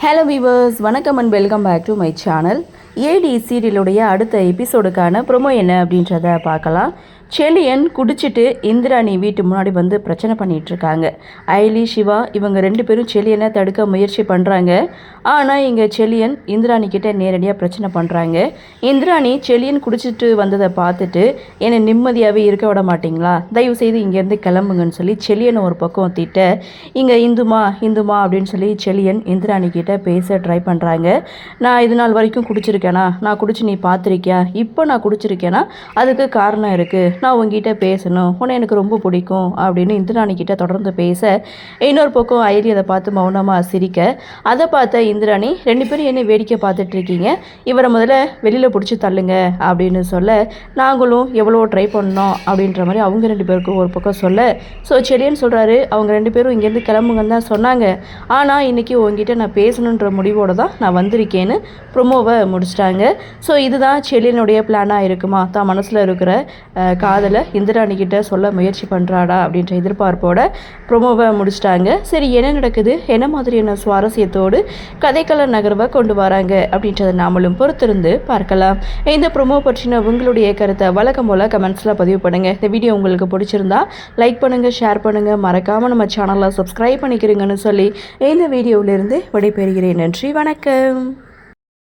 Hello viewers, வணக்கம் and welcome back to my channel. ஏடி சீரியலுடைய அடுத்த எபிசோடுக்கான ப்ரொமோ என்ன அப்படின்றத பார்க்கலாம். செலியன் குடிச்சிட்டு இந்திராணி வீட்டு முன்னாடி வந்து பிரச்சனை பண்ணிகிட்ருக்காங்க. ஐலி, சிவா இவங்க 2 பேரும் செலியனை தடுக்க முயற்சி பண்ணுறாங்க. ஆனால் இங்கே செலியன் இந்திராணி கிட்டே நேரடியாக பிரச்சனை பண்ணுறாங்க. இந்திராணி செலியன் குடிச்சிட்டு வந்ததை பார்த்துட்டு என்னை நிம்மதியாகவே இருக்க விட மாட்டிங்களா, தயவுசெய்து இங்கேருந்து கிளம்புங்கன்னு சொல்லி செலியனை ஒரு பக்கம் திட்ட, இங்கே இந்துமா அப்படின்னு சொல்லி செலியன் இந்திராணி கிட்டே பேச ட்ரை பண்ணுறாங்க. நான் இது நாள் வரைக்கும் குடிச்சிருக்கேனா, நான் குடிச்சு நீ பார்த்துருக்கியா, இப்போ நான் குடிச்சிருக்கேனா அதுக்கு காரணம் இருக்குது, நான் உங்ககிட்ட பேசணும், உன்னை எனக்கு ரொம்ப பிடிக்கும் அப்படின்னு இந்திராணி கிட்ட தொடர்ந்து பேச, இன்னொரு பக்கம் ஐரி அதை பார்த்து மௌனமாக சிரிக்க, அதை பார்த்த இந்திராணி 2 பேரும் என்ன வேடிக்கை பார்த்துட்டு இருக்கீங்க, இவரை முதல்ல வெளியில் பிடிச்சி தள்ளுங்க அப்படின்னு சொல்ல, நாங்களும் எவ்வளோ ட்ரை பண்ணோம் அப்படின்ற மாதிரி அவங்க 2 பேருக்கும் ஒரு பக்கம் சொல்ல, ஸோ செலியன் சொல்கிறாரு, அவங்க 2 பேரும் இங்கேருந்து கிளம்புங்கன்னு தான் சொன்னாங்க, ஆனால் இன்றைக்கி உங்ககிட்ட நான் பேசணுன்ற முடிவோடு தான் நான் வந்திருக்கேன்னு ப்ரொமோவை முடிச்சிட்டாங்க. ஸோ இதுதான் செலியனுடைய பிளானாக இருக்குமா, தான் மனசில் இருக்கிற காதலை இந்திராணி கிட்ட சொல்ல முயற்சி பண்ணுறாடா அப்படின்ற எதிர்பார்ப்போட ப்ரொமோவை முடிச்சிட்டாங்க. சரி, என்ன நடக்குது, என்ன மாதிரியான சுவாரஸ்யத்தோடு கதைக்கள நகர்வை கொண்டு வராங்க அப்படின்றத நாமளும் பொறுத்திருந்து பார்க்கலாம். இந்த ப்ரொமோ பற்றின உங்களுடைய கருத்தை வழக்கம் போல் கமெண்ட்ஸில் பதிவு பண்ணுங்கள். இந்த வீடியோ உங்களுக்கு பிடிச்சிருந்தா லைக் பண்ணுங்கள், ஷேர் பண்ணுங்கள், மறக்காமல் நம்ம சேனலை சப்ஸ்கிரைப் பண்ணிக்கிறீங்கன்னு சொல்லி இந்த வீடியோவிலிருந்து விடைபெறுகிறேன். நன்றி, வணக்கம்.